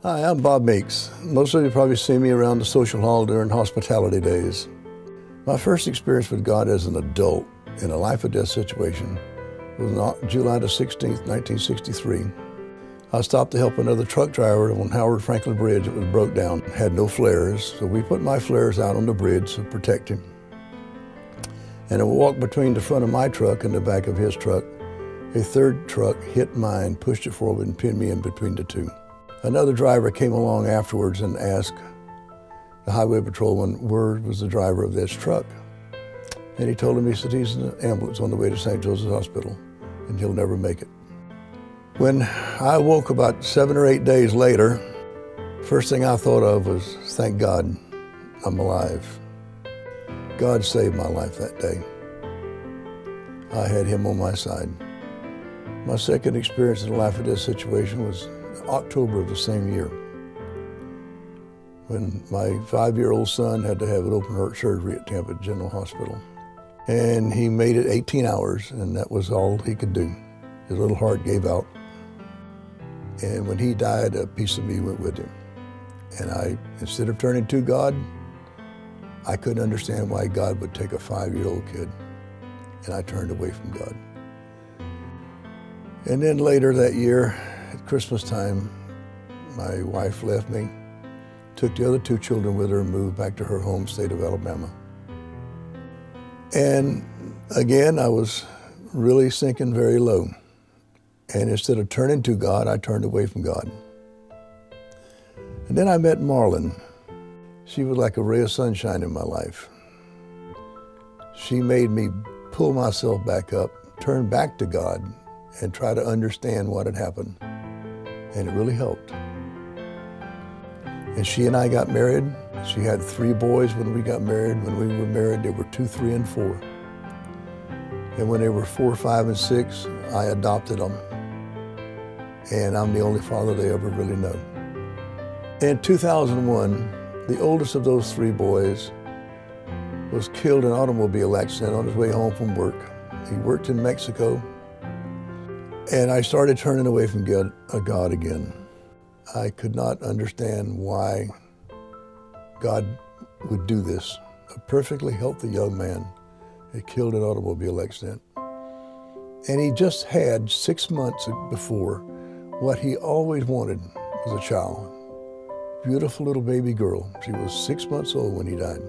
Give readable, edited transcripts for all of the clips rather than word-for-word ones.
Hi, I'm Bob Meeks. Most of you probably see me around the social hall during hospitality days. My first experience with God as an adult in a life or death situation was on July the 16th, 1963. I stopped to help another truck driver on Howard Franklin Bridge that was broke down. It had no flares, so we put my flares out on the bridge to protect him. And I walked between the front of my truck and the back of his truck. A third truck hit mine, pushed it forward, and pinned me in between the two. Another driver came along afterwards and asked the highway patrolman where was the driver of this truck. And he told him, he said, he's in an ambulance on the way to St. Joseph's Hospital, and he'll never make it. When I woke about 7 or 8 days later, first thing I thought of was, thank God I'm alive. God saved my life that day. I had him on my side. My second experience in a life or death situation was October of the same year, when my 5-year-old son had to have an open heart surgery at Tampa General Hospital. And he made it 18 hours, and that was all he could do. His little heart gave out. And when he died, a piece of me went with him. And instead of turning to God, I couldn't understand why God would take a 5-year-old kid, and I turned away from God. And then later that year, at Christmas time, my wife left me, took the other 2 children with her, and moved back to her home state of Alabama. And again, I was really sinking very low. And instead of turning to God, I turned away from God. And then I met Marlon. She was like a ray of sunshine in my life. She made me pull myself back up, turn back to God, and try to understand what had happened. And it really helped. And she and I got married. She had 3 boys when we got married. When we were married, they were 2, 3, and 4. And when they were 4, 5, and 6, I adopted them. And I'm the only father they ever really know. In 2001, the oldest of those 3 boys was killed in an automobile accident on his way home from work. He worked in Mexico. And I started turning away from God again. I could not understand why God would do this. A perfectly healthy young man had killed in an automobile accident. And he just had 6 months before what he always wanted was a child. Beautiful little baby girl. She was 6 months old when he died.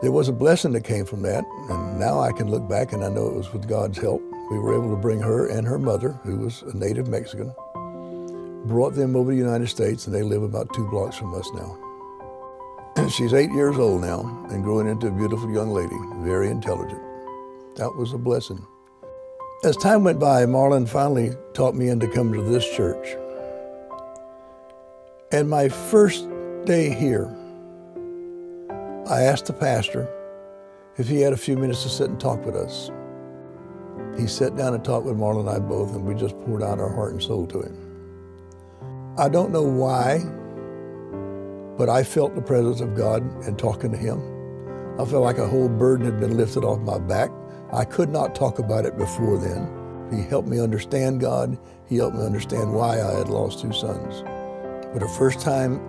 There was a blessing that came from that, and now I can look back and I know it was with God's help. We were able to bring her and her mother, who was a native Mexican, brought them over to the United States, and they live about 2 blocks from us now. She's 8 years old now and growing into a beautiful young lady, very intelligent. That was a blessing. As time went by, Marlon finally taught me into coming to this church. And my first day here, I asked the pastor if he had a few minutes to sit and talk with us. He sat down and talked with Marlon and I both, and we just poured out our heart and soul to him. I don't know why, but I felt the presence of God in talking to him. I felt like a whole burden had been lifted off my back. I could not talk about it before then. He helped me understand God. He helped me understand why I had lost 2 sons. But the first time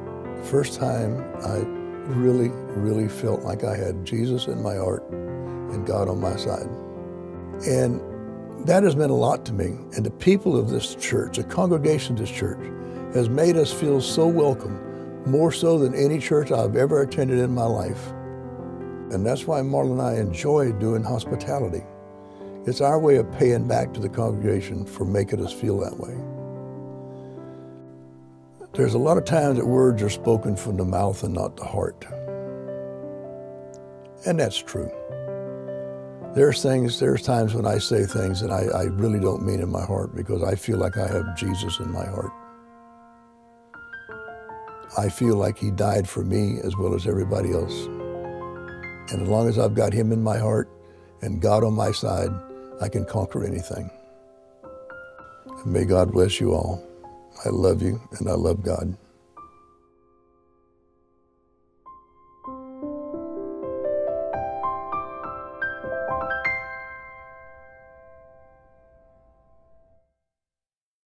I really felt like I had Jesus in my heart and God on my side. And that has meant a lot to me. And the people of this church, the congregation of this church, has made us feel so welcome, more so than any church I've ever attended in my life. And that's why Marlon and I enjoy doing hospitality. It's our way of paying back to the congregation for making us feel that way. There's a lot of times that words are spoken from the mouth and not the heart. And that's true. There's times when I say things that I really don't mean in my heart because I feel like I have Jesus in my heart. I feel like he died for me as well as everybody else. And as long as I've got him in my heart and God on my side, I can conquer anything. And may God bless you all. I love you and I love God.